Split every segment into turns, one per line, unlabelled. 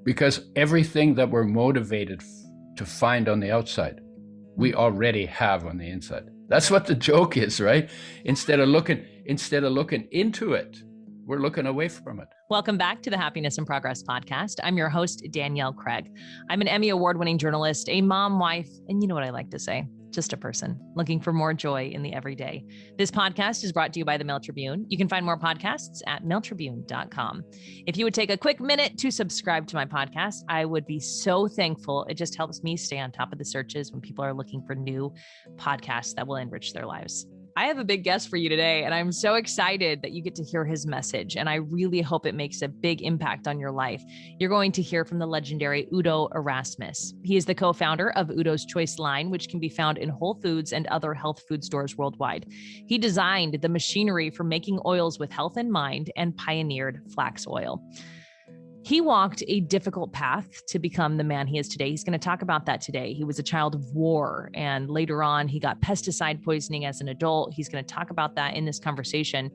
Because everything that we're motivated to find on the outside, we already have on the inside. That's what the joke is, right? Instead of looking into it, we're looking away from it.
Welcome back to the Happiness in Progress podcast. I'm your host, Danielle Craig. I'm an Emmy award-winning journalist, a mom, wife, and you know what I like to say, just a person looking for more joy in the everyday. This podcast is brought to you by the Mail Tribune. You can find more podcasts at mailtribune.com. If you would take a quick minute to subscribe to my podcast, I would be so thankful. It just helps me stay on top of the searches when people are looking for new podcasts that will enrich their lives. I have a big guest for you today, and I'm so excited that you get to hear his message, and I really hope it makes a big impact on your life. You're going to hear from the legendary Udo Erasmus. He is the co-founder of Udo's Choice line, which can be found in Whole Foods and other health food stores worldwide. He designed the machinery for making oils with health in mind and pioneered flax oil. He walked a difficult path to become the man he is today. He's going to talk about that today. He was a child of war, and later on, he got pesticide poisoning as an adult. He's going to talk about that in this conversation.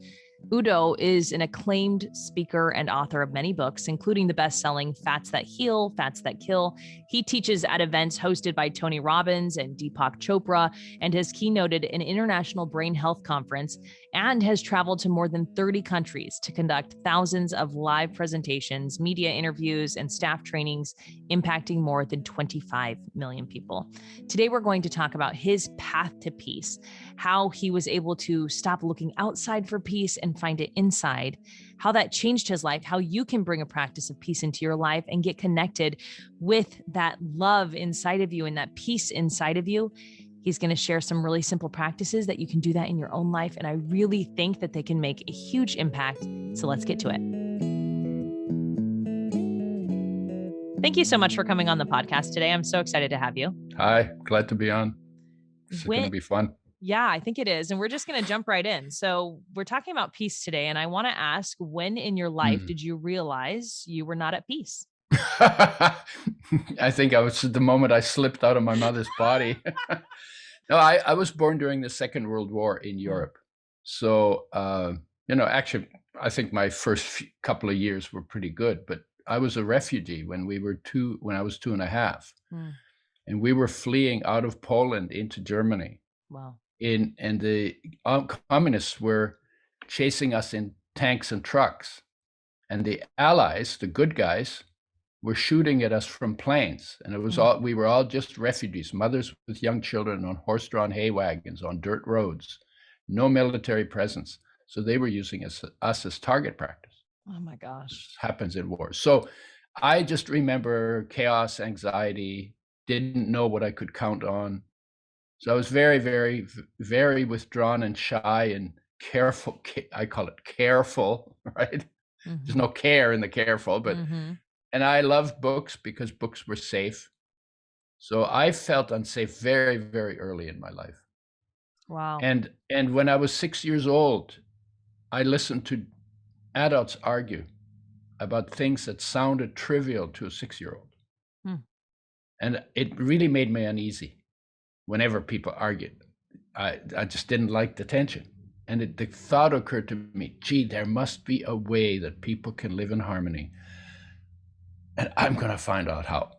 Udo is an acclaimed speaker and author of many books, including the best-selling Fats That Heal, Fats That Kill. He teaches at events hosted by Tony Robbins and Deepak Chopra, and has keynoted an international brain health conference, and has traveled to more than 30 countries to conduct thousands of live presentations, media interviews, and staff trainings, impacting more than 25 million people. Today, we're going to talk about his path to peace, how he was able to stop looking outside for peace and find it inside, how that changed his life, how you can bring a practice of peace into your life and get connected with that love inside of you and that peace inside of you. He's going to share some really simple practices that you can do that in your own life. And I really think that they can make a huge impact. So let's get to it. Thank you so much for coming on the podcast today. I'm so excited to have you.
Hi, glad to be on. It's going to be fun.
Yeah, I think it is. And we're just going to jump right in. So we're talking about peace today. And I want to ask, when in your life did you realize you were not at peace?
I think I was the moment I slipped out of my mother's body. No, I was born during the Second World War in Europe. So, actually, I think my first couple of years were pretty good, but I was a refugee when I was 2.5. And we were fleeing out of Poland into Germany.
Wow.
And the communists were chasing us in tanks and trucks. And the Allies, the good guys, were shooting at us from planes. And it was we were all just refugees, mothers with young children on horse-drawn hay wagons on dirt roads, no military presence. So they were using us as target practice.
Oh my gosh.
This happens in war. So I just remember chaos, anxiety, didn't know what I could count on. So I was very, very, very withdrawn and shy and careful. I call it careful, right? There's no care in the careful, but and I loved books because books were safe. So I felt unsafe very, very early in my life.
Wow.
And when I was 6 years old, I listened to adults argue about things that sounded trivial to a 6-year-old. And it really made me uneasy. Whenever people argued, I just didn't like the tension. And the thought occurred to me, gee, there must be a way that people can live in harmony. And I'm going to find out how.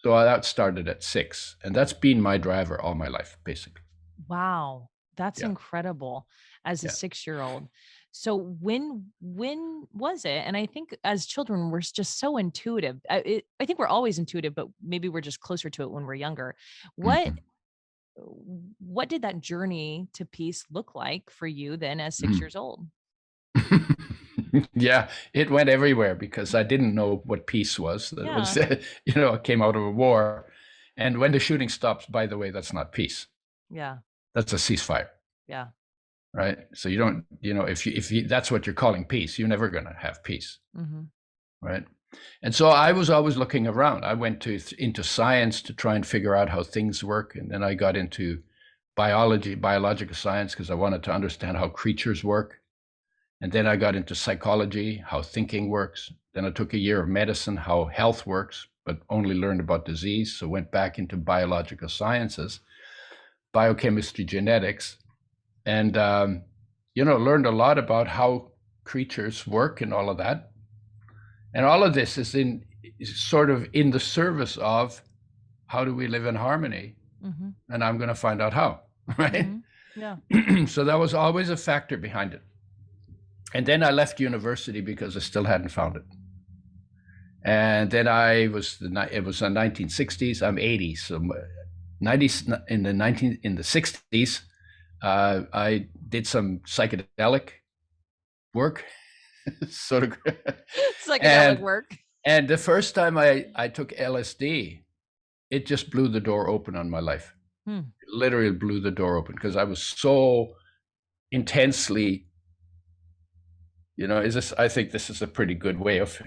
So that started at 6. And that's been my driver all my life, basically.
Wow. That's incredible as a 6-year-old. So when was it? And I think as children, we're just so intuitive. I think we're always intuitive, but maybe we're just closer to it when we're younger. What did that journey to peace look like for you then as 6 years old?
Yeah, it went everywhere because I didn't know what peace was. That was, I came out of a war. And when the shooting stops, by the way, that's not peace.
Yeah.
That's a ceasefire.
Yeah.
Right. So you don't, if you that's what you're calling peace, you're never going to have peace. Right. And so I was always looking around. I went into science to try and figure out how things work. And then I got into biological science, because I wanted to understand how creatures work. And then I got into psychology, how thinking works. Then I took a year of medicine, how health works, but only learned about disease. So went back into biological sciences, biochemistry, genetics. And, learned a lot about how creatures work and all of that. And all of this is sort of in the service of how do we live in harmony? And I'm going to find out how, right?
Yeah.
So that was always a factor behind it. And then I left university because I still hadn't found it. And then it was the 1960s. I'm 80, so 90s in the 60s. I did some psychedelic work, sort of
psychedelic work.
And the first time I took LSD, it just blew the door open on my life. It literally blew the door open because I was so intensely, I think this is a pretty good way of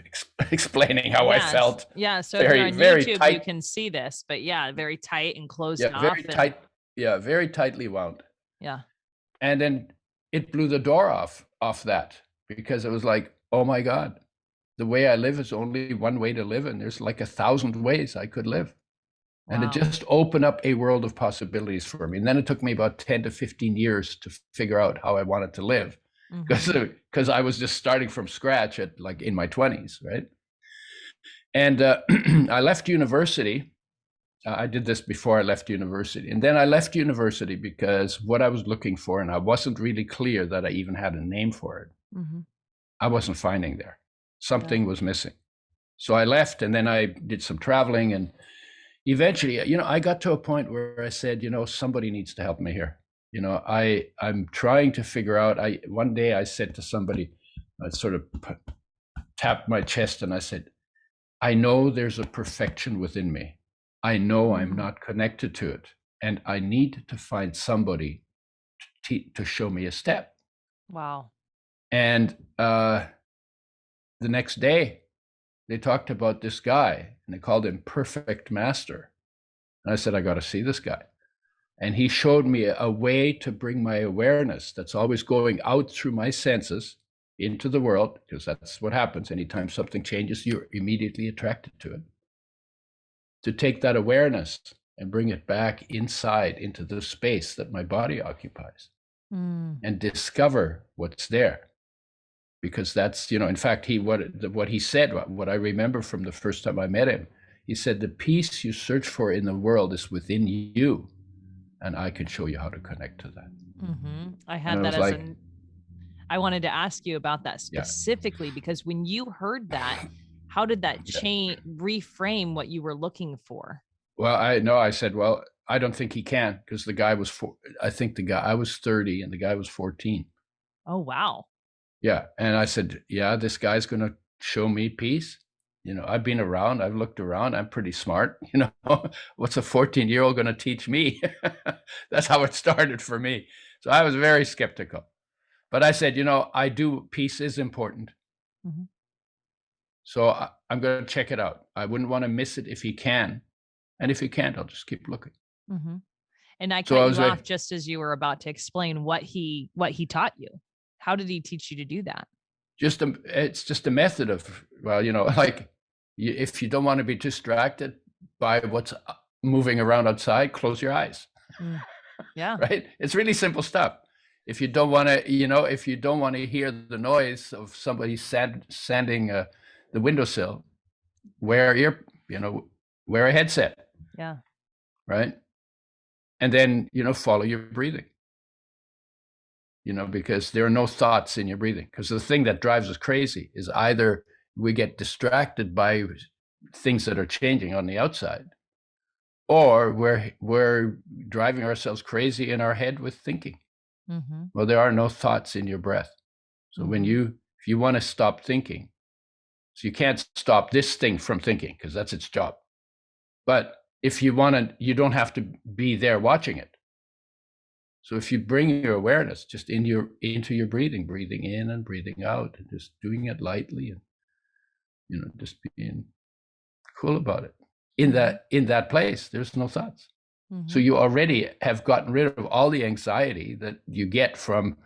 explaining how I felt.
Yeah. So if you're on YouTube, tight, you can see this, but very tight and closed off.
Very tight. Yeah, very tightly wound.
Yeah.
And then it blew the door off that, because it was like, oh my God, the way I live is only one way to live. And there's like 1,000 ways I could live. Wow. And it just opened up a world of possibilities for me. And then it took me about 10 to 15 years to figure out how I wanted to live, because I was just starting from scratch in my 20s, right? And I left university. I did this before I left university. And then I left university because what I was looking for, and I wasn't really clear that I even had a name for it, I wasn't finding there. Something was missing. So I left, and then I did some traveling, and eventually, I got to a point where I said, somebody needs to help me here. I'm trying to figure out. One day I said to somebody, I sort of tapped my chest and I said, I know there's a perfection within me. I know I'm not connected to it, and I need to find somebody to show me a step.
Wow.
And the next day, they talked about this guy, and they called him Perfect Master. And I said, I got to see this guy. And he showed me a way to bring my awareness that's always going out through my senses into the world, because that's what happens. Anytime something changes, you're immediately attracted to it. To take that awareness and bring it back inside into the space that my body occupies and discover what's there. Because that's, in fact, what he said, what I remember from the first time I met him, he said, the peace you search for in the world is within you, and I can show you how to connect to that.
I had that as I wanted to ask you about that specifically, because when you heard that, how did that change, reframe what you were looking for?
Well, I said, well, I don't think he can, because the guy was I was 30 and the guy was 14.
Oh, wow.
Yeah. And I said, yeah, this guy's going to show me peace. I've been around, I've looked around, I'm pretty smart. What's a 14-year-old going to teach me? That's how it started for me. So I was very skeptical. But I said, peace is important. So I'm going to check it out. I wouldn't want to miss it if he can. And if he can't, I'll just keep looking.
And I cut you off just as you were about to explain what he taught you. How did he teach you to do that?
It's just a method of, if you don't want to be distracted by what's moving around outside, close your eyes.
Yeah.
Right? It's really simple stuff. If you don't want to, hear the noise of somebody sanding the windowsill, wear a headset.
Yeah.
Right. And then, follow your breathing. Because there are no thoughts in your breathing. Because the thing that drives us crazy is either we get distracted by things that are changing on the outside, or we're driving ourselves crazy in our head with thinking. Well, there are no thoughts in your breath. So if you want to stop thinking, so you can't stop this thing from thinking, because that's its job. But if you want to, you don't have to be there watching it. So if you bring your awareness just into your breathing in and breathing out, and just doing it lightly, and just being cool about it. In that place, there's no thoughts. So you already have gotten rid of all the anxiety that you get from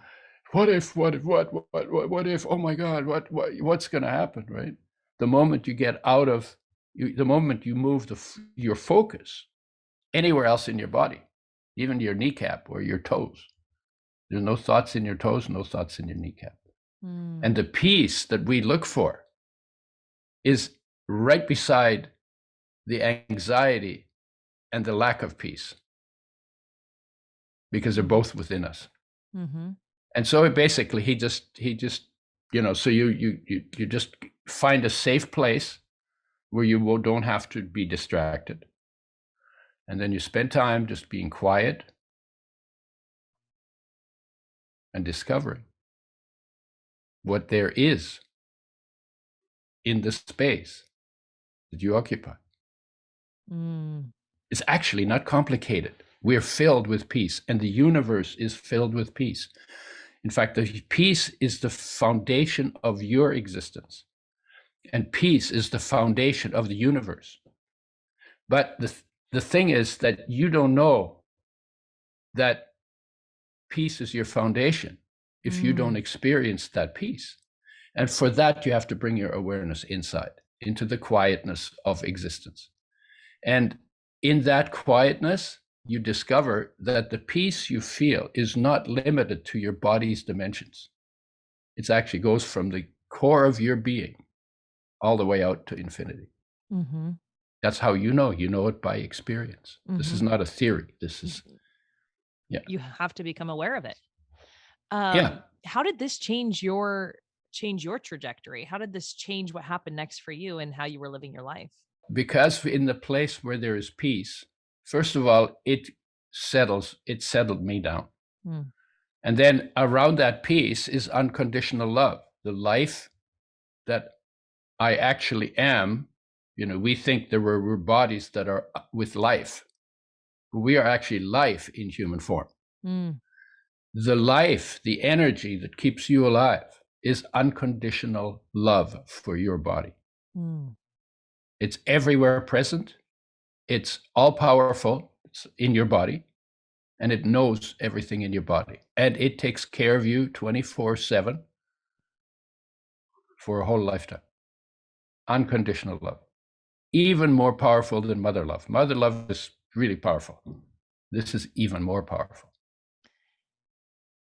what if, oh my God, what's going to happen, right? The moment you get out of, the moment you move your focus anywhere else in your body, even your kneecap or your toes, there's no thoughts in your toes, no thoughts in your kneecap. And the peace that we look for is right beside the anxiety and the lack of peace, because they're both within us.
Mm-hmm.
And so basically he just, so you just find a safe place where you don't have to be distracted. And then you spend time just being quiet and discovering what there is in the space that you occupy. It's actually not complicated. We're filled with peace, and the universe is filled with peace. In fact, the peace is the foundation of your existence, and peace is the foundation of the universe. But the thing is that you don't know that peace is your foundation if you don't experience that peace. And for that, you have to bring your awareness inside, into the quietness of existence. And in that quietness, you discover that the peace you feel is not limited to your body's dimensions. It actually goes from the core of your being all the way out to infinity.
Mm-hmm.
That's how you know it by experience. Mm-hmm. This is not a theory. This is,
you have to become aware of it.
Yeah.
How did this change your trajectory? How did this change what happened next for you and how you were living your life?
Because in the place where there is peace, first of all, it settled me down. And then around that peace is unconditional love, the life that I actually am. We think there were bodies that are with life, but we are actually life in human form. The life, the energy that keeps you alive is unconditional love for your body. It's everywhere present. It's all powerful. It's in your body, and it knows everything in your body. And it takes care of you 24/7 for a whole lifetime. Unconditional love. Even more powerful than mother love. Mother love is really powerful. This is even more powerful.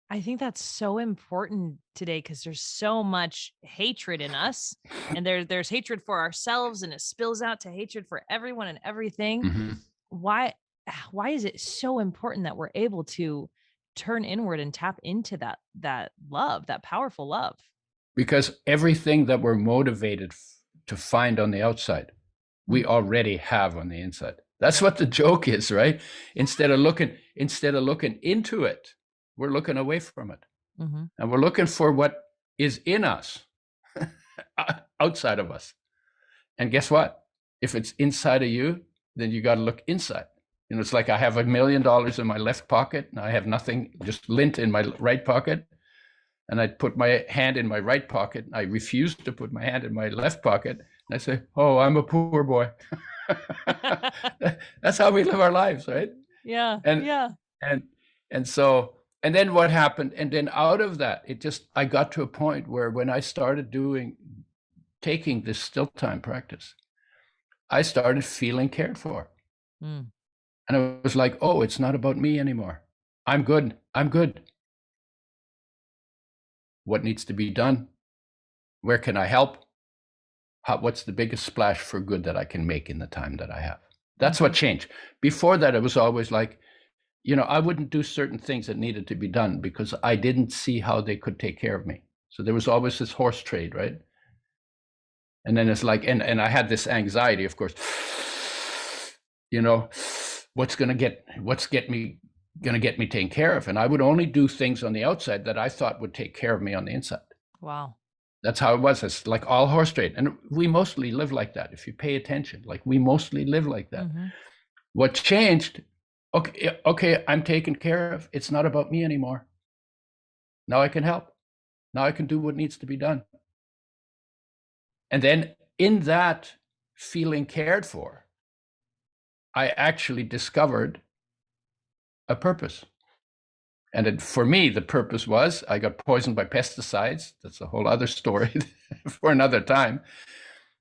I think that's so important today because there's so much hatred in us, and there's hatred for ourselves, and it spills out to hatred for everyone and everything.
Mm-hmm.
Why is it so important that we're able to turn inward and tap into that love, that powerful love?
Because everything that we're motivated to find on the outside, we already have on the inside. That's what the joke is, right? Instead of looking into it, we're looking away from it. And we're looking for what is in us, outside of us. And guess what? If it's inside of you, then you got to look inside. It's like I have $1 million in my left pocket and I have nothing, just lint in my right pocket. And I put my hand in my right pocket. I refuse to put my hand in my left pocket. And I say, oh, I'm a poor boy. That's how we live our lives, right?
Yeah.
And then what happened? And then out of that, I got to a point where when I started taking this still time practice, I started feeling cared for. And I was like, oh, it's not about me anymore. I'm good. What needs to be done? Where can I help? What's the biggest splash for good that I can make in the time that I have? That's what changed. Before that, it was always like, I wouldn't do certain things that needed to be done because I didn't see how they could take care of me. So there was always this horse trade, right? And then it's like, and I had this anxiety, of course, what's going to get me taken care of? And I would only do things on the outside that I thought would take care of me on the inside.
Wow.
That's how it was. It's like all horse trade. And we mostly live like that. If you pay attention, like we mostly live like that. What changed? Okay, I'm taken care of. It's not about me anymore. Now I can help. Now I can do what needs to be done. And then in that feeling cared for, I actually discovered a purpose. And for me, the purpose was I got poisoned by pesticides. That's a whole other story for another time.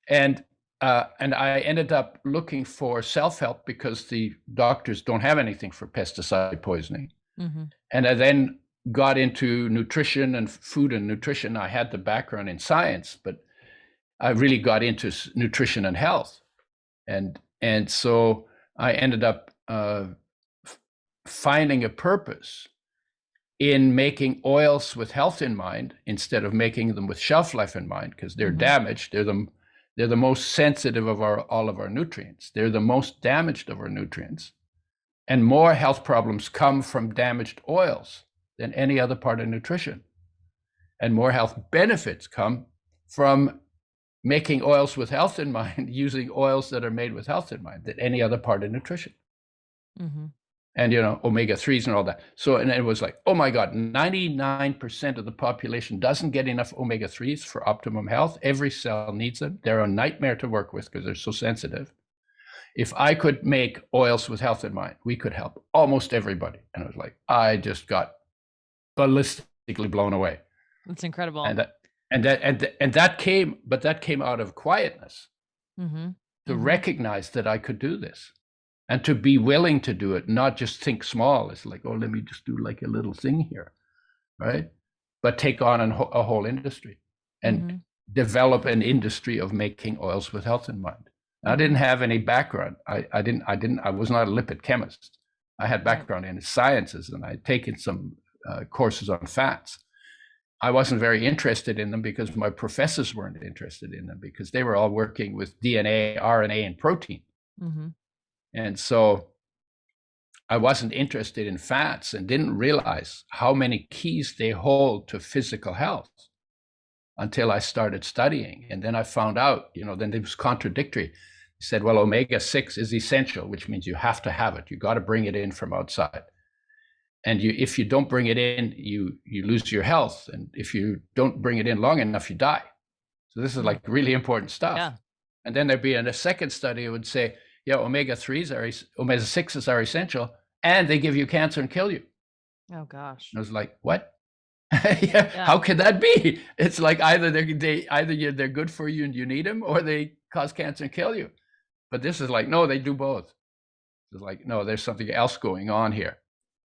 And I ended up looking for self-help because the doctors don't have anything for pesticide poisoning. And I then got into nutrition and food and nutrition. I had the background in science, but I really got into nutrition and health. And so I ended up finding a purpose in making oils with health in mind instead of making them with shelf life in mind, because they're damaged. They're the most sensitive of all of our nutrients. They're the most damaged of our nutrients. And more health problems come from damaged oils than any other part of nutrition. And more health benefits come from making oils with health in mind, using oils that are made with health in mind, than any other part of nutrition. And, omega-3s and all that. So, and it was like, oh my God, 99% of the population doesn't get enough omega-3s for optimum health. Every cell needs them. They're a nightmare to work with because they're so sensitive. If I could make oils with health in mind, we could help almost everybody. And it was like, I just got ballistically blown away.
That's incredible.
And that came out of quietness, to recognize that I could do this. And to be willing to do it, not just think small. It's like, oh, let me just do like a little thing here, right? But take on a whole industry and develop an industry of making oils with health in mind. I didn't have any background. I was not a lipid chemist. I had background in sciences, and I'd taken some courses on fats. I wasn't very interested in them because my professors weren't interested in them, because they were all working with DNA, RNA, and protein. And so I wasn't interested in fats and didn't realize how many keys they hold to physical health until I started studying. And then I found out, then it was contradictory. He said, well, omega-6 is essential, which means you have to have it. You got to bring it in from outside. And if you don't bring it in, you lose your health. And if you don't bring it in long enough, you die. So this is like really important stuff. Yeah. And then there'd be a second study, it would say, yeah, omega-6s are essential, and they give you cancer and kill you.
Oh gosh!
And I was like, what? How can that be? It's like either they're good for you and you need them, or they cause cancer and kill you. But this is like, no, they do both. It's like, no, there's something else going on here.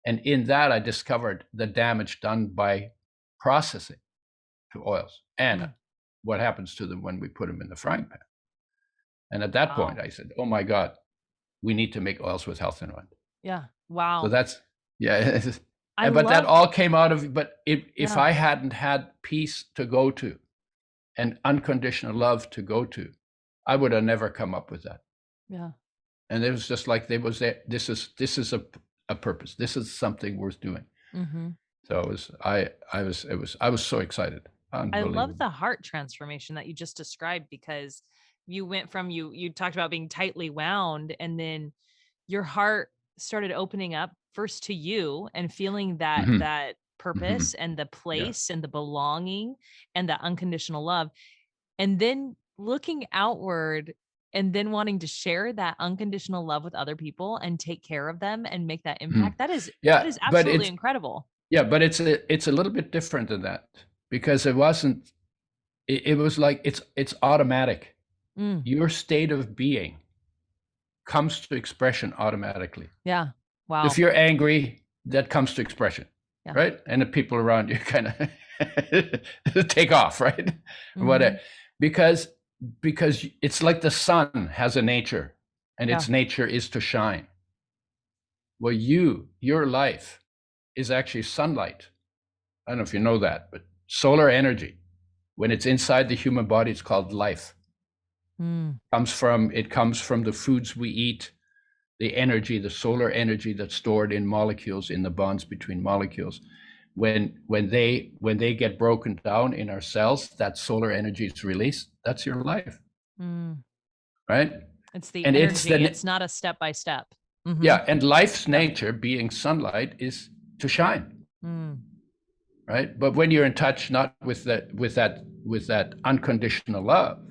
And in that, I discovered the damage done by processing to oils and what happens to them when we put them in the frying pan. And at that point, I said, oh my God, we need to make oils with health in mind.
Yeah. Wow.
So that's, that all came out of, but if I hadn't had peace to go to and unconditional love to go to, I would have never come up with that.
Yeah.
And it was just like, this is a purpose. This is something worth doing. So I was so excited.
I love the heart transformation that you just described, because you went from, you talked about being tightly wound, and then your heart started opening up first to you and feeling that purpose and the place and the belonging and the unconditional love, and then looking outward and then wanting to share that unconditional love with other people and take care of them and make that impact. That is absolutely incredible.
Yeah, but it's a little bit different than that, because it was like, it's automatic. Your state of being comes to expression automatically.
Yeah. Wow.
If you're angry, that comes to expression, right? And the people around you kind of take off, right? Whatever. Because it's like the sun has a nature, and its nature is to shine. Well, your life is actually sunlight. I don't know if you know that, but solar energy, when it's inside the human body, it's called life. Comes from the foods we eat, the energy, the solar energy that's stored in molecules, in the bonds between molecules. When they get broken down in our cells, that solar energy is released. That's your life, right?
It's the energy. It's not a step by step.
Yeah, and life's nature, being sunlight, is to shine, right? But when you're in touch not with that unconditional love,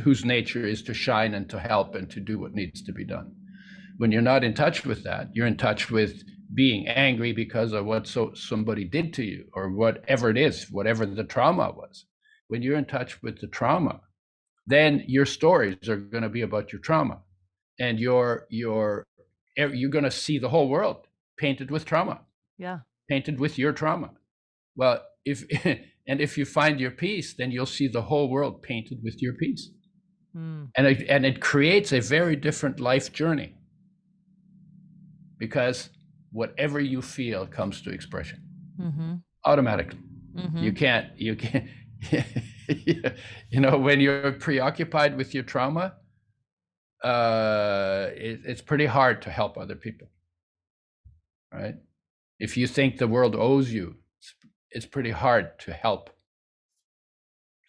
whose nature is to shine and to help and to do what needs to be done. When you're not in touch with that, you're in touch with being angry because of what somebody did to you, or whatever it is, whatever the trauma was. When you're in touch with the trauma, then your stories are going to be about your trauma, and you're going to see the whole world painted with trauma.
Yeah.
Painted with your trauma. Well, And if you find your peace, then you'll see the whole world painted with your peace. And it creates a very different life journey, because whatever you feel comes to expression automatically. You can't, when you're preoccupied with your trauma, it's pretty hard to help other people, right? If you think the world owes you, it's pretty hard to help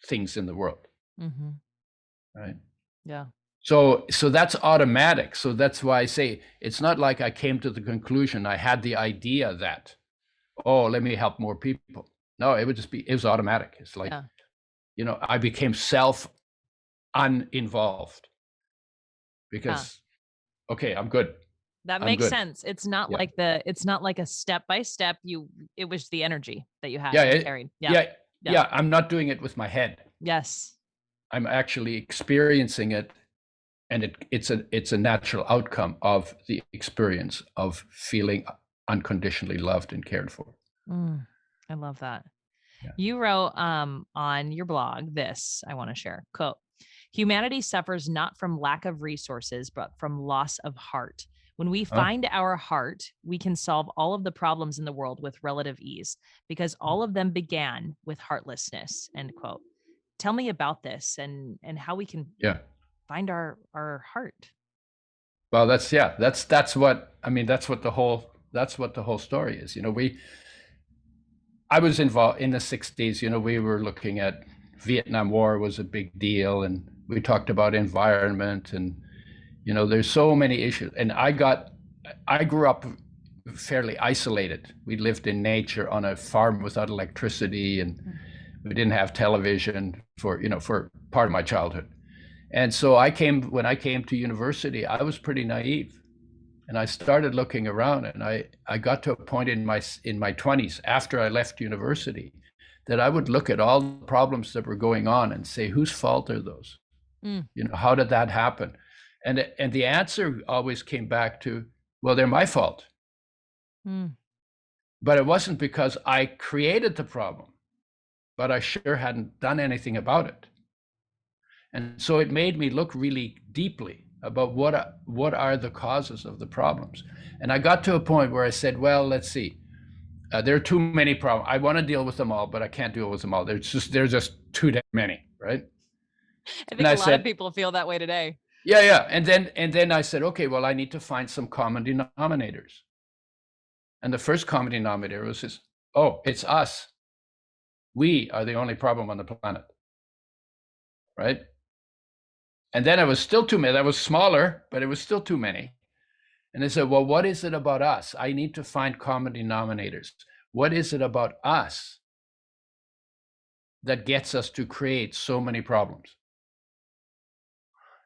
things in the world, right?
Yeah.
So that's automatic. So that's why I say it's not like I came to the conclusion, I had the idea that, oh, let me help more people. No, it was automatic. It's like, I became uninvolved because, okay, I'm good.
That makes sense. It's not like a step by step. It was the energy that you had carried.
Yeah. I'm not doing it with my head.
Yes.
I'm actually experiencing it, and it's a natural outcome of the experience of feeling unconditionally loved and cared for.
I love that. Yeah. You wrote on your blog this, I want to share, quote, "Humanity suffers not from lack of resources, but from loss of heart. When we find our heart, we can solve all of the problems in the world with relative ease, because all of them began with heartlessness," end quote. Tell me about this and how we can find our heart.
Well, that's what the whole story is. I was involved in the 60s. We were looking at Vietnam War was a big deal, and we talked about environment, and there's so many issues. And I grew up fairly isolated. We lived in nature on a farm without electricity, and we didn't have television for part of my childhood. And so when I came to university, I was pretty naive. And I started looking around, and I got to a point in my 20s, after I left university, that I would look at all the problems that were going on and say, whose fault are those? How did that happen? And the answer always came back to, well, they're my fault. But it wasn't because I created the problem, but I sure hadn't done anything about it. And so it made me look really deeply about what are the causes of the problems. And I got to a point where I said, well, let's see. There are too many problems. I want to deal with them all, but I can't deal with them all. There's just too damn many, right?
I think a lot of people feel that way today.
Yeah. And then I said, okay, well, I need to find some common denominators. And the first common denominator was this: oh, it's us. We are the only problem on the planet, right? And then it was still too many. That was smaller, but it was still too many. And I said, well, what is it about us? I need to find common denominators. What is it about us that gets us to create so many problems?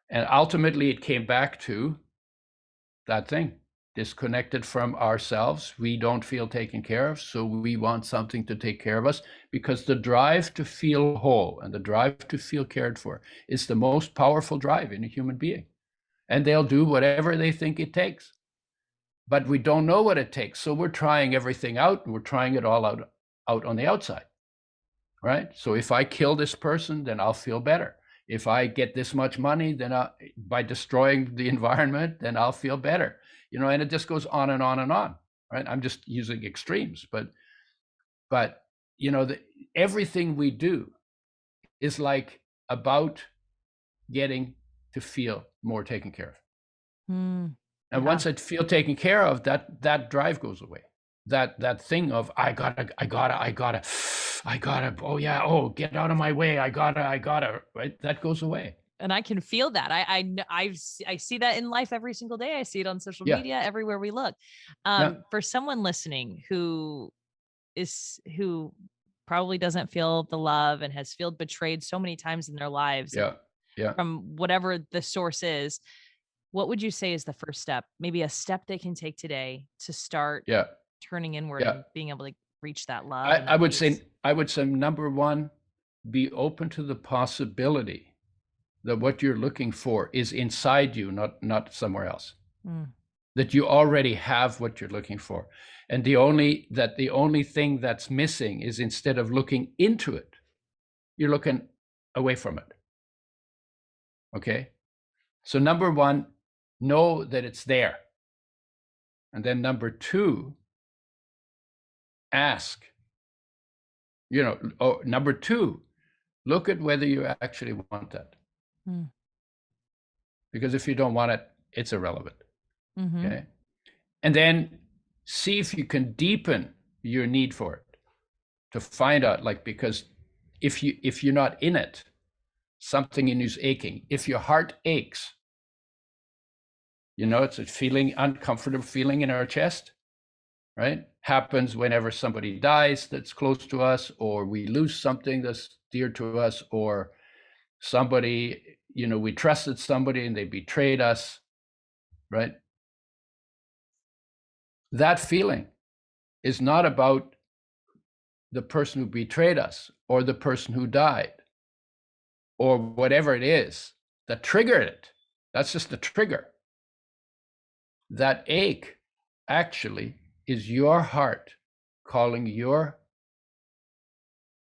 And ultimately, it came back to that thing: disconnected from ourselves. We don't feel taken care of, so we want something to take care of us, because the drive to feel whole and the drive to feel cared for is the most powerful drive in a human being. And they'll do whatever they think it takes. But we don't know what it takes, so we're trying everything out, and we're trying it all out on the outside, right? So if I kill this person, then I'll feel better. If I get this much money, then by destroying the environment, then I'll feel better. And it just goes on and on and on, right? I'm just using extremes, but everything we do is like about getting to feel more taken care of. And once I feel taken care of, that drive goes away. That thing of I gotta, get out of my way, I gotta, right? That goes away.
And I can feel that. I see that in life every single day. I see it on social media, everywhere we look. For someone listening who probably doesn't feel the love and has felt betrayed so many times in their lives, from whatever the source is, what would you say is the first step? Maybe a step they can take today to start turning inward and being able to reach that love.
I would say number one, be open to the possibility that what you're looking for is inside you, not somewhere else. that you already have what you're looking for. And the only thing that's missing is, instead of looking into it, you're looking away from it. Okay? So number one, know that it's there. And then number two, ask. Number two, look at whether you actually want that. Because if you don't want it, it's irrelevant. Okay? And then see if you can deepen your need for it, to find out, because if you're not in it, something in you's aching. If your heart aches, it's a feeling, uncomfortable feeling in our chest, right? Happens whenever somebody dies that's close to us, or we lose something that's dear to us, or somebody, we trusted somebody and they betrayed us, right? That feeling is not about the person who betrayed us or the person who died or whatever it is that triggered it. That's just the trigger. That ache actually is your heart calling your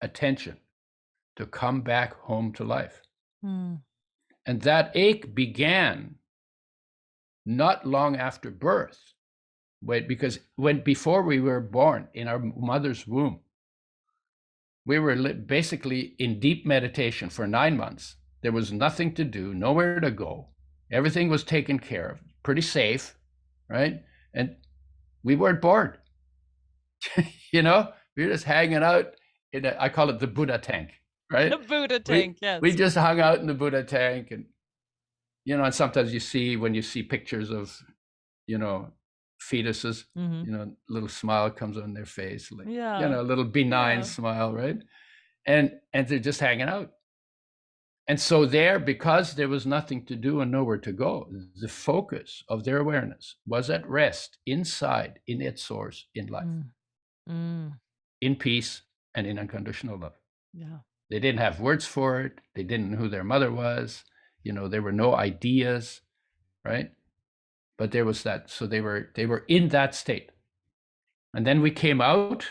attention to come back home to life. And that ache began not long after birth. Because before we were born in our mother's womb, we were basically in deep meditation for 9 months. There was nothing to do, nowhere to go. Everything was taken care of, pretty safe, right? And we weren't bored. We were just hanging out I call it the Buddha tank, right?
The Buddha tank, yes.
We just hung out in the Buddha tank, and and sometimes when you see pictures of, fetuses, little smile comes on their face, a little benign smile, right? And they're just hanging out. And so because there was nothing to do and nowhere to go, the focus of their awareness was at rest inside, in its source, in life, in peace and in unconditional love.
Yeah.
They didn't have words for it. They didn't know who their mother was. There were no ideas, right? But there was that. So they were in that state. And then we came out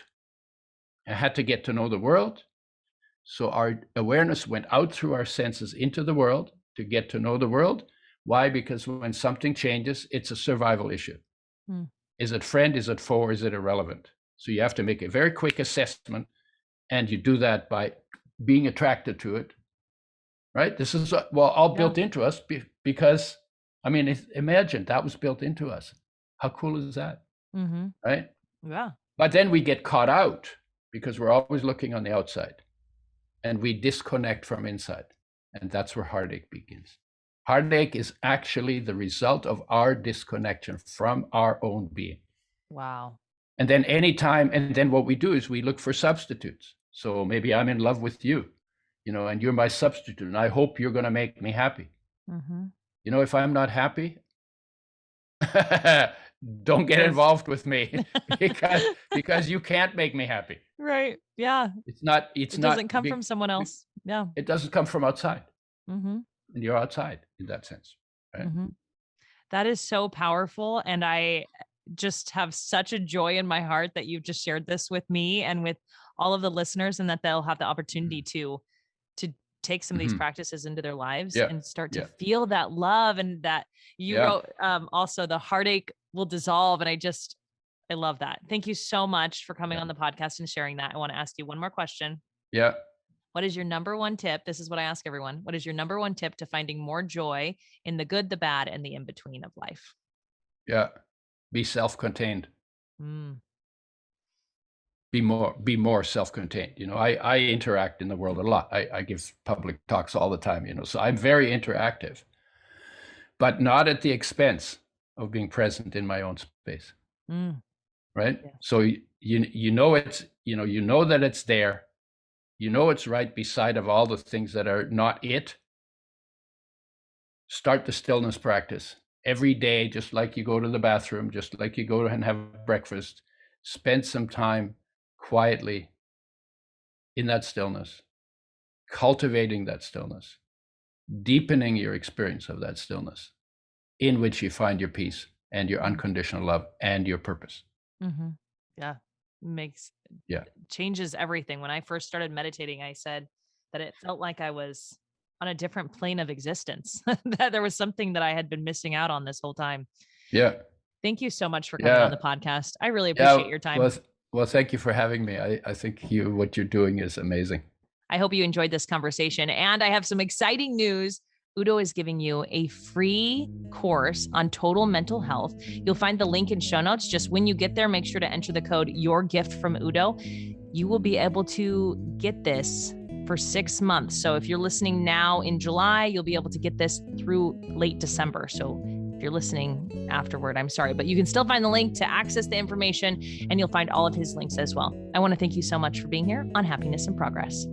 and had to get to know the world. So our awareness went out through our senses into the world to get to know the world. Why? Because when something changes, it's a survival issue. Is it friend? Is it foe? Is it irrelevant? So you have to make a very quick assessment. And you do that by being attracted to it, right? This is all built into us because, imagine that was built into us. How cool is that? Right?
Yeah.
But then we get caught out because we're always looking on the outside, and we disconnect from inside. And that's where heartache begins. Heartache is actually the result of our disconnection from our own being.
Wow.
And then what we do is we look for substitutes. So maybe I'm in love with you, and you're my substitute, and I hope you're going to make me happy. If I'm not happy, don't get involved with me because you can't make me happy.
Right. Yeah.
It
doesn't come from someone else. Yeah.
It doesn't come from outside. And you're outside in that sense. Right?
That is so powerful. And I just have such a joy in my heart that you've just shared this with me and with all of the listeners, and that they'll have the opportunity to take some of these practices into their lives and start to feel that love, and that you wrote also the heartache will dissolve. And I love that. Thank you so much for coming on the podcast and sharing that. I want to ask you one more question.
Yeah.
What is your number one tip? This is what I ask everyone. What is your number one tip to finding more joy in the good, the bad, and the in-between of life?
Yeah. Be self-contained. Be more self-contained. I interact in the world a lot. I give public talks all the time, so I'm very interactive, but not at the expense of being present in my own space. Right? Yeah. So you know that it's there. It's right beside of all the things that are not it. Start the stillness practice every day, just like you go to the bathroom, just like you go and have breakfast. Spend some time quietly in that stillness, cultivating that stillness, deepening your experience of that stillness, in which you find your peace and your unconditional love and your purpose.
Mm-hmm. Yeah. Changes everything. When I first started meditating, I said that it felt like I was on a different plane of existence, that there was something that I had been missing out on this whole time.
Yeah.
Thank you so much for coming on the podcast. I really appreciate your time.
Well, thank you for having me. I think what you're doing is amazing.
I hope you enjoyed this conversation. And I have some exciting news. Udo is giving you a free course on total mental health. You'll find the link in show notes. Just when you get there, make sure to enter the code Your Gift from Udo. You will be able to get this for 6 months. So if you're listening now in July, you'll be able to get this through late December. So if you're listening afterward, I'm sorry, but you can still find the link to access the information, and you'll find all of his links as well. I want to thank you so much for being here on Happiness in Progress.